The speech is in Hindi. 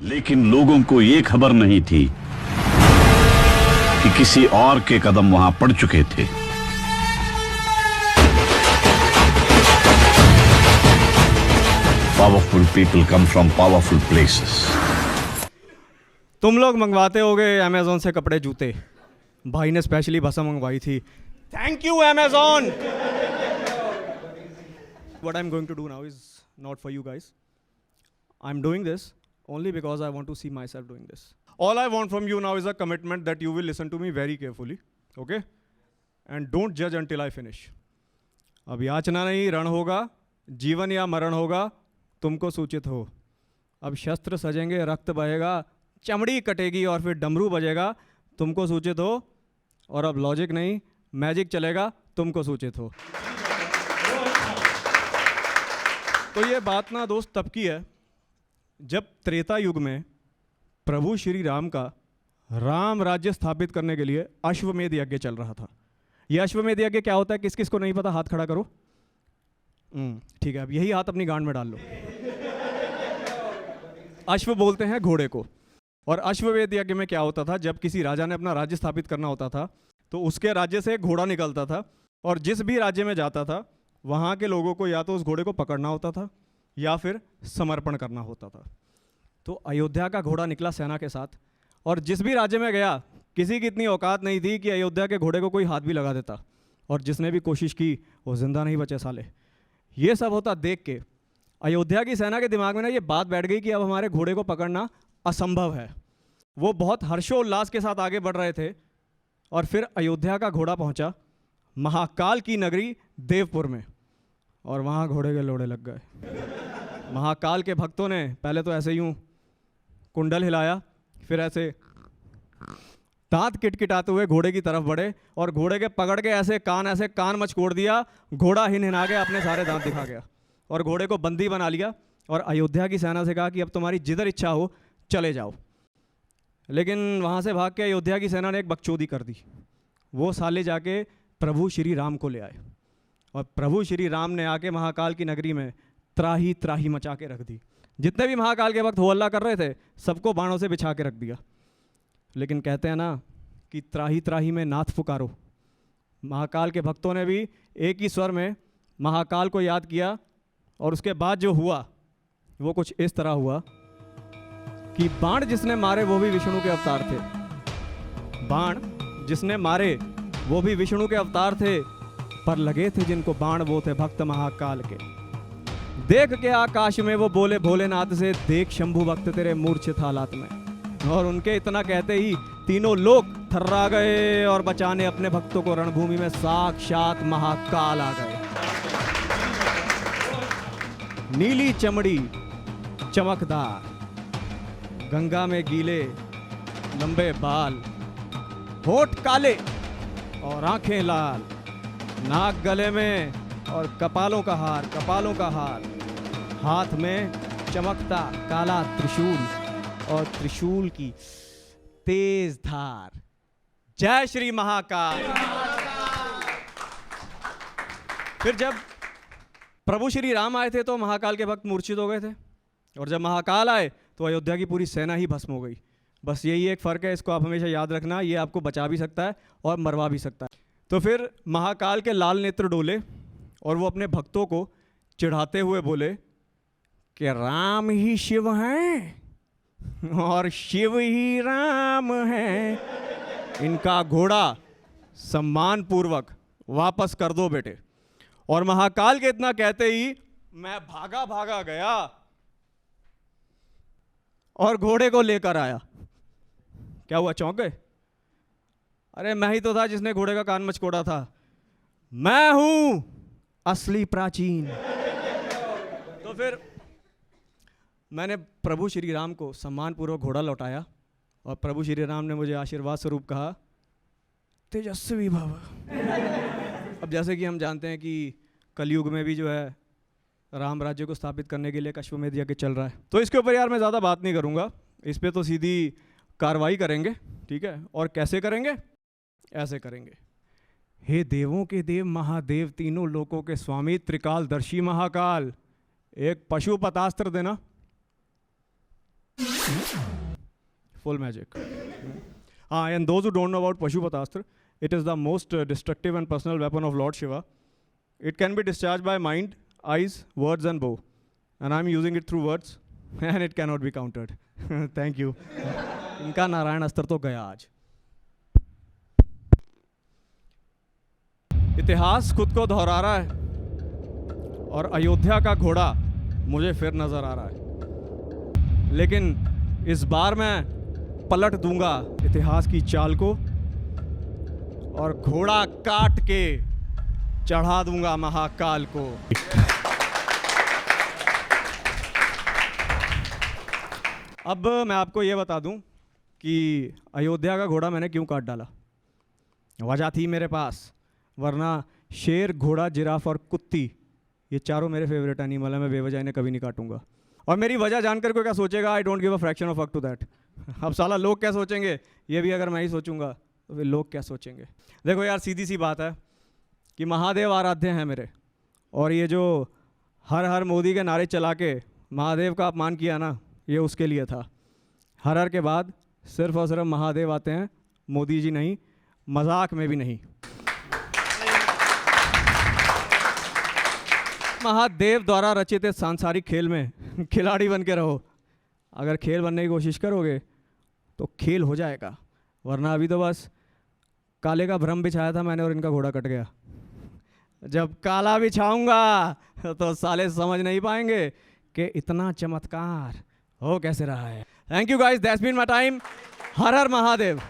लेकिन लोगों को ये खबर नहीं थी कि किसी और के कदम वहां पड़ चुके थे। Powerful people come from powerful places. तुम लोग मंगवाते होगे अमेज़ॉन से कपड़े जूते, भाई ने स्पेशली भसा मंगवाई थी। Thank you Amazon. What I'm going to do now is not for you guys. I'm doing this only because I want to see myself doing this. All I want from you now is a commitment that you will listen to me very carefully, okay? And don't judge until I finish. अब याचना नहीं रण होगा, जीवन या मरण होगा, तुमको सूचित हो। अब शस्त्र सजेंगे, रक्त बहेगा, चमड़ी कटेगी और फिर डमरू बजेगा, तुमको सूचित हो। और अब लॉजिक नहीं, मैजिक चलेगा, तुमको सूचित हो। तो ये बात ना दोस्त तब की है जब त्रेता युग में प्रभु श्री राम का राम राज्य स्थापित करने के लिए अश्वमेध यज्ञ चल रहा था। यह अश्वमेध यज्ञ क्या होता है, किस किस को नहीं पता, हाथ खड़ा करो। ठीक है, अब यही हाथ अपनी गांड में डाल लो। अश्व बोलते हैं घोड़े को। और अश्वमेध यज्ञ में क्या होता था, जब किसी राजा ने अपना राज्य स्थापित करना होता था तो उसके राज्य से एक घोड़ा निकलता था और जिस भी राज्य में जाता था वहाँ के लोगों को या तो उस घोड़े को पकड़ना होता था या फिर समर्पण करना होता था। तो अयोध्या का घोड़ा निकला सेना के साथ और जिस भी राज्य में गया, किसी की इतनी औकात नहीं थी कि अयोध्या के घोड़े को कोई हाथ भी लगा देता, और जिसने भी कोशिश की वो जिंदा नहीं बचे साले। ये सब होता देख के अयोध्या की सेना के दिमाग में ना ये बात बैठ गई कि अब हमारे घोड़े को पकड़ना असंभव है। वो बहुत हर्षोल्लास के साथ आगे बढ़ रहे थे और फिर अयोध्या का घोड़ा पहुंचा महाकाल की नगरी देवपुर में, और वहाँ घोड़े के लोड़े लग गए। महाकाल के भक्तों ने पहले तो ऐसे यूं कुंडल हिलाया, फिर ऐसे दांत किटकिटाते हुए घोड़े की तरफ बढ़े और घोड़े के पकड़ के ऐसे कान मचकोड़ दिया। घोड़ा हिनहिना के अपने सारे दांत दिखा गया और घोड़े को बंदी बना लिया और अयोध्या की सेना से कहा कि अब तुम्हारी जिधर इच्छा हो चले जाओ। लेकिन वहाँ से भाग के अयोध्या की सेना ने एक बकचोदी कर दी। वो साले जाके प्रभु श्री राम को ले आए और प्रभु श्री राम ने आके महाकाल की नगरी में त्राही त्राही मचा के रख दी। जितने भी महाकाल के वक्त हो हल्ला कर रहे थे सबको बाणों से बिछा के रख दिया। लेकिन कहते हैं ना कि त्राही त्राही में नाथ पुकारो। महाकाल के भक्तों ने भी एक ही स्वर में महाकाल को याद किया और उसके बाद जो हुआ वो कुछ इस तरह हुआ कि बाण जिसने मारे वो भी विष्णु के अवतार थे। बाण जिसने मारे वो भी विष्णु के अवतार थे, पर लगे थे जिनको बाण वो थे भक्त महाकाल के। देख के आकाश में वो बोले भोलेनाथ से, देख शंभु भक्त तेरे मूर्छित हालात में। और उनके इतना कहते ही तीनों लोग थर्रा गए और बचाने अपने भक्तों को रणभूमि में साक्षात महाकाल आ गए। नीली चमड़ी चमकदार, गंगा में गीले लंबे बाल, होठ काले और आंखें लाल, नाक गले में और कपालों का हार, हाथ में चमकता काला त्रिशूल और त्रिशूल की तेज धार। जय श्री महाकाल। फिर जब प्रभु श्री राम आए थे तो महाकाल के भक्त मूर्छित हो गए थे, और जब महाकाल आए तो अयोध्या की पूरी सेना ही भस्म हो गई। बस यही एक फ़र्क है, इसको आप हमेशा याद रखना, ये आपको बचा भी सकता है और मरवा भी सकता है। तो फिर महाकाल के लाल नेत्र डोले और वो अपने भक्तों को चिढ़ाते हुए बोले कि राम ही शिव हैं और शिव ही राम हैं, इनका घोड़ा सम्मान पूर्वक वापस कर दो बेटे। और महाकाल के इतना कहते ही मैं भागा गया और घोड़े को लेकर आया। क्या हुआ, चौंक गए? अरे मैं ही तो था जिसने घोड़े का कान मचकोड़ा था। मैं हूं असली प्राचीन। तो फिर मैंने प्रभु श्री राम को सम्मानपूर्वक घोड़ा लौटाया और प्रभु श्री राम ने मुझे आशीर्वाद स्वरूप कहा, तेजस्वी भव। अब जैसे कि हम जानते हैं कि कलयुग में भी जो है राम राज्य को स्थापित करने के लिए अश्वमेध यज्ञ चल रहा है, तो इसके ऊपर यार मैं ज़्यादा बात नहीं करूँगा। इस पर तो सीधी कार्रवाई करेंगे, ठीक है? और कैसे करेंगे? ऐसे करेंगे, हे देवों के देव महादेव, तीनों लोकों के स्वामी, त्रिकालदर्शी महाकाल, एक पशुपतास्त्र देना। Full magic. And those who don't know about Pashupatastra, it is the most destructive and personal weapon of Lord Shiva. It can be discharged by mind, eyes, words and bow. And I'm using it through words and it cannot be countered. Thank you. इनका नारायण अस्त्र तो गया आज. इतिहास खुद को दोहरा रहा है और अयोध्या का घोड़ा मुझे फिर नजर आ रहा है. लेकिन इस बार मैं पलट दूंगा इतिहास की चाल को और घोड़ा काट के चढ़ा दूंगा महाकाल को. अब मैं आपको ये बता दूं कि अयोध्या का घोड़ा मैंने क्यों काट डाला. वजह थी मेरे पास, वरना शेर, घोड़ा, जिराफ और कुत्ती ये चारों मेरे फेवरेट एनिमल है. मैं बेवजह इन्हें कभी नहीं काटूंगा. और मेरी वजह जानकर कोई क्या सोचेगा, I don't give a fraction of fuck to that. अब साला लोग क्या सोचेंगे, ये भी अगर मैं ही सोचूंगा तो फिर लोग क्या सोचेंगे. देखो यार, सीधी सी बात है कि महादेव आराध्य हैं मेरे, और ये जो हर हर मोदी के नारे चला के महादेव का अपमान किया ना, ये उसके लिए था. हर हर के बाद सिर्फ और सिर्फ महादेव आते हैं, मोदी जी नहीं, मजाक में भी नहीं. महादेव द्वारा रचित इस सांसारिक खेल में खिलाड़ी बन के रहो. अगर खेल बनने की कोशिश करोगे तो खेल हो जाएगा, वरना अभी तो बस काले का भ्रम बिछाया था मैंने और इनका घोड़ा कट गया. जब काला बिछाऊंगा तो साले समझ नहीं पाएंगे कि इतना चमत्कार हो कैसे रहा है. Thank you guys, that's been my time. Har Har Mahadev.